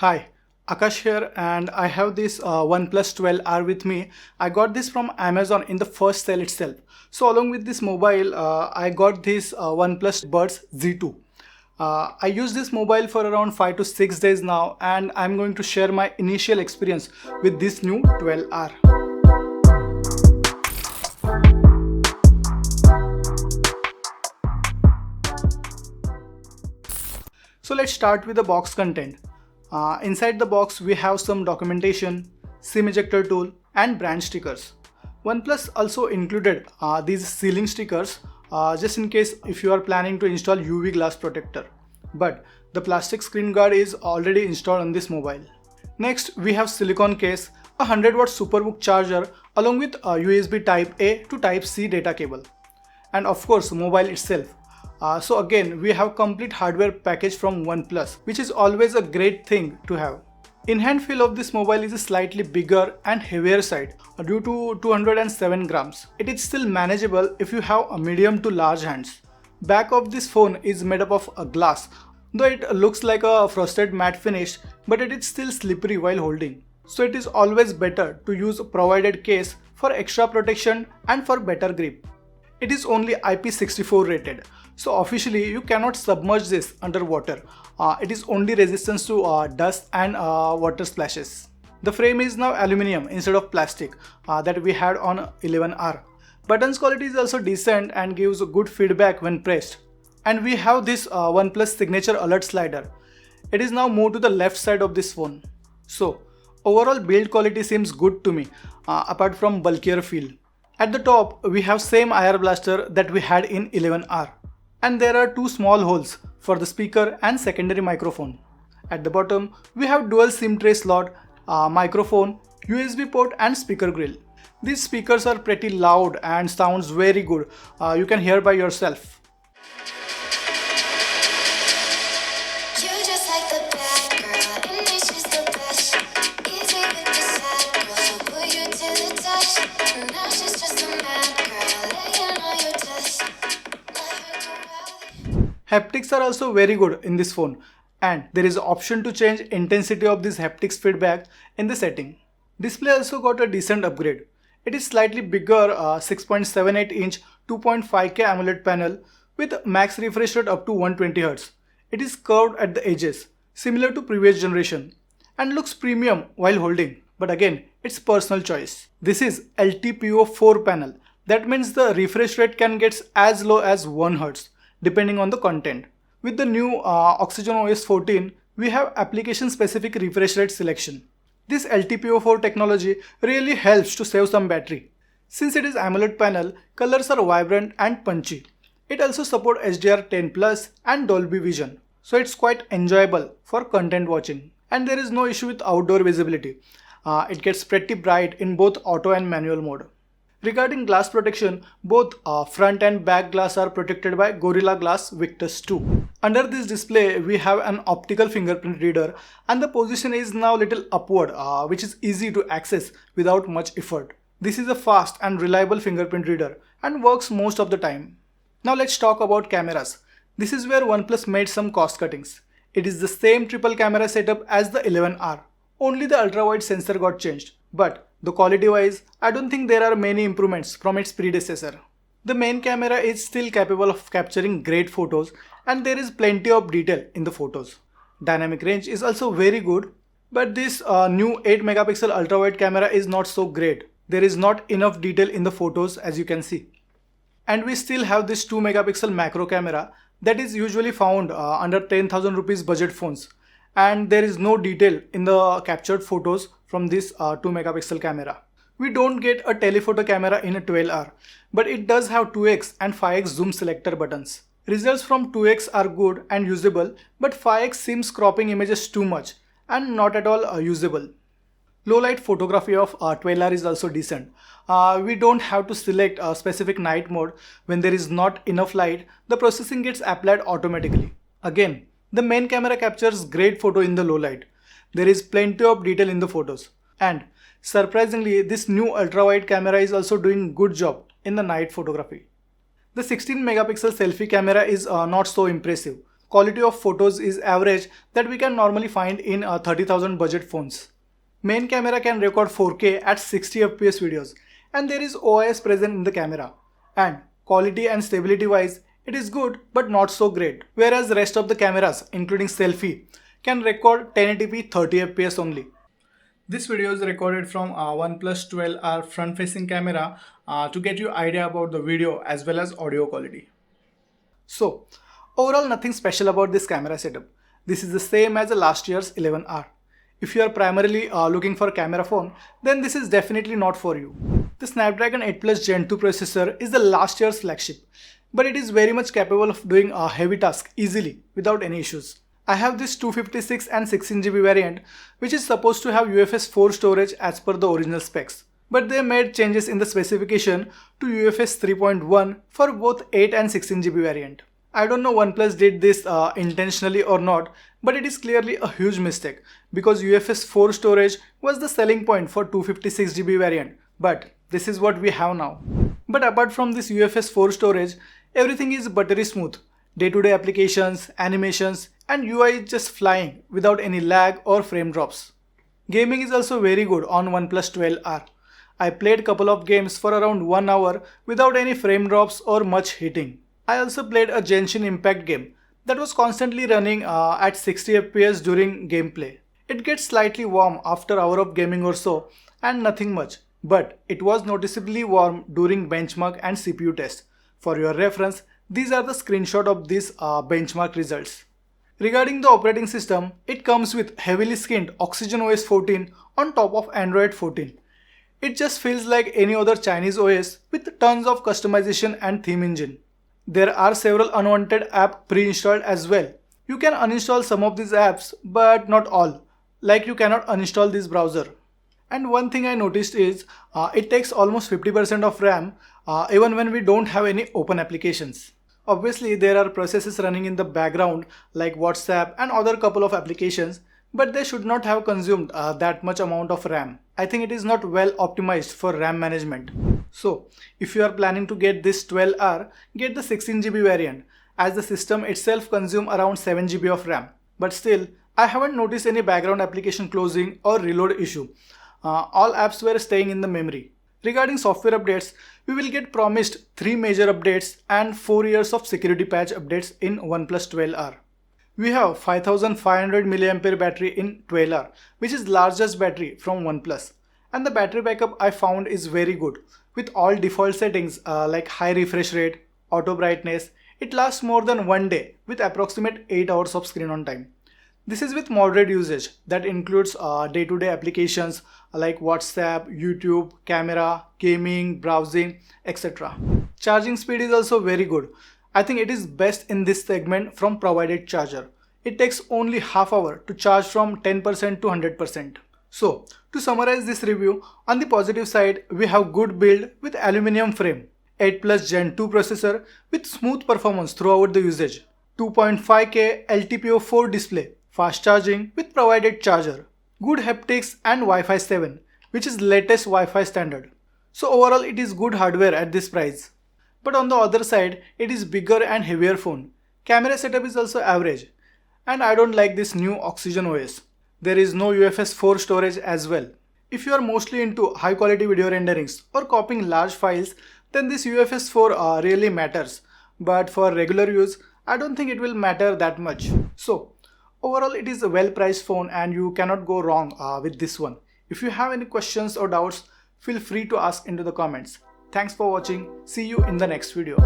Hi, Akash here, and I have this OnePlus 12R with me. I got this from Amazon in the first sale itself. So along with this mobile, I got this OnePlus Buds Z2. I use this mobile for around 5 to 6 days now, and I'm going to share my initial experience with this new 12R. So let's start with the box content. Inside the box we have some documentation, SIM ejector tool and brand stickers. OnePlus also included these sealing stickers just in case if you are planning to install UV glass protector. But the plastic screen guard is already installed on this mobile. Next we have silicone case, a 100-watt Superbook charger along with a USB Type A to Type C data cable. And of course mobile itself. So again we have complete hardware package from OnePlus, which is always a great thing to have. In-hand feel of this mobile is slightly bigger and heavier side due to 207 grams. It is still manageable if you have a medium to large hands. Back of this phone is made up of a glass, though it looks like a frosted matte finish, but it is still slippery while holding. So it is always better to use a provided case for extra protection and for better grip. It is only IP64 rated, so officially you cannot submerge this underwater. It is only resistance to dust and water splashes. The frame is now aluminum instead of plastic that we had on 11R. Buttons quality is also decent and gives good feedback when pressed. And we have this OnePlus signature alert slider. It is now moved to the left side of this phone. So overall build quality seems good to me apart from bulkier feel. At the top, we have same IR blaster that we had in 11R. And there are two small holes for the speaker and secondary microphone. At the bottom, we have dual SIM tray slot, microphone, USB port and speaker grill. These speakers are pretty loud and sounds very good. You can hear by yourself. Haptics are also very good in this phone, and there is an option to change intensity of this haptics feedback in the setting. Display also got a decent upgrade. It is slightly bigger 6.78 inch 2.5K AMOLED panel with max refresh rate up to 120Hz. It is curved at the edges, similar to previous generation, and looks premium while holding, but again it's personal choice. This is LTPO4 panel. That means the refresh rate can get as low as 1Hz. Depending on the content. With the new Oxygen OS 14, we have application-specific refresh rate selection. This LTPO4 technology really helps to save some battery. Since it is AMOLED panel, colors are vibrant and punchy. It also supports HDR10 Plus and Dolby Vision, so it's quite enjoyable for content watching. And there is no issue with outdoor visibility. It gets pretty bright in both auto and manual mode. Regarding glass protection, both front and back glass are protected by Gorilla Glass Victus 2. Under this display, we have an optical fingerprint reader and the position is now little upward, which is easy to access without much effort. This is a fast and reliable fingerprint reader and works most of the time. Now let's talk about cameras. This is where OnePlus made some cost cuttings. It is the same triple camera setup as the 11R. Only the ultra-wide sensor got changed, but the quality wise, I don't think there are many improvements from its predecessor. The main camera is still capable of capturing great photos and there is plenty of detail in the photos. Dynamic range is also very good, but this new 8 megapixel ultra wide camera is not so great. There is not enough detail in the photos as you can see. And we still have this 2 megapixel macro camera that is usually found under 10,000 rupees budget phones. And there is no detail in the captured photos from this 2 megapixel camera. We don't get a telephoto camera in a 12R, but it does have 2x and 5x zoom selector buttons. Results from 2x are good and usable, but 5x seems cropping images too much and not at all usable. Low light photography of 12R is also decent. We don't have to select a specific night mode. When there is not enough light, the processing gets applied automatically. Again, the main camera captures great photo in the low light. There is plenty of detail in the photos. And surprisingly, this new ultra-wide camera is also doing good job in the night photography. The 16 megapixel selfie camera is not so impressive. quality of photos is average that we can normally find in 30,000 budget phones. Main camera can record 4K at 60 fps videos, and there is OIS present in the camera. And quality and stability wise, it is good but not so great. Whereas rest of the cameras, including selfie, can record 1080p 30 fps only. This video is recorded from OnePlus 12R front-facing camera to get you idea about the video as well as audio quality. So, overall nothing special about this camera setup. This is the same as the last year's 11R. If you are primarily looking for a camera phone, then this is definitely not for you. The Snapdragon 8 Plus Gen 2 processor is the last year's flagship, but it is very much capable of doing a heavy task easily without any issues. I have this 256 and 16GB variant, which is supposed to have UFS 4 storage as per the original specs. But they made changes in the specification to UFS 3.1 for both 8 and 16GB variant. I don't know OnePlus did this intentionally or not, but it is clearly a huge mistake because UFS 4 storage was the selling point for 256GB variant, but this is what we have now. But apart from this UFS 4 storage, everything is buttery smooth. Day-to-day applications, animations, and UI is just flying without any lag or frame drops. Gaming is also very good on OnePlus 12R. I played couple of games for around 1 hour without any frame drops or much hitting. I also played a Genshin Impact game that was constantly running at 60 fps during gameplay. It gets slightly warm after hour of gaming or so and nothing much, but it was noticeably warm during benchmark and CPU test. For your reference, these are the screenshot of these benchmark results. Regarding the operating system, it comes with heavily skinned Oxygen OS 14 on top of Android 14. It just feels like any other Chinese OS with tons of customization and theme engine. There are several unwanted apps pre-installed as well. You can uninstall some of these apps but not all, like you cannot uninstall this browser. And one thing I noticed is it takes almost 50% of RAM even when we don't have any open applications. Obviously there are processes running in the background like WhatsApp and other couple of applications, but they should not have consumed that much amount of RAM. I think it is not well optimized for RAM management. So if you are planning to get this 12R, get the 16GB variant as the system itself consumes around 7GB of RAM. But still, I haven't noticed any background application closing or reload issue. All apps were staying in the memory. Regarding software updates, we will get promised 3 major updates and 4 years of security patch updates in OnePlus 12R. We have 5500 mAh battery in 12R, which is largest battery from OnePlus. And the battery backup I found is very good. With all default settings like high refresh rate, auto brightness, it lasts more than 1 day with approximate 8 hours of screen on time. This is with moderate usage that includes day-to-day applications like WhatsApp, YouTube, camera, gaming, browsing, etc. Charging speed is also very good. I think it is best in this segment from provided charger. It takes only half hour to charge from 10% to 100%. So, to summarize this review, on the positive side, we have good build with aluminum frame, 8 Plus Gen 2 processor with smooth performance throughout the usage, 2.5K LTPO4 display, fast charging with provided charger, good haptics and Wi-Fi 7, which is latest Wi-Fi standard. So overall it is good hardware at this price. But on the other side, it is bigger and heavier phone. Camera setup is also average. And I don't like this new Oxygen OS. There is no UFS 4 storage as well. If you are mostly into high quality video renderings or copying large files, then this UFS 4 really matters. But for regular use, I don't think it will matter that much. So overall it is a well priced phone and you cannot go wrong with this one. If you have any questions or doubts, feel free to ask into the comments. Thanks for watching. See you in the next video.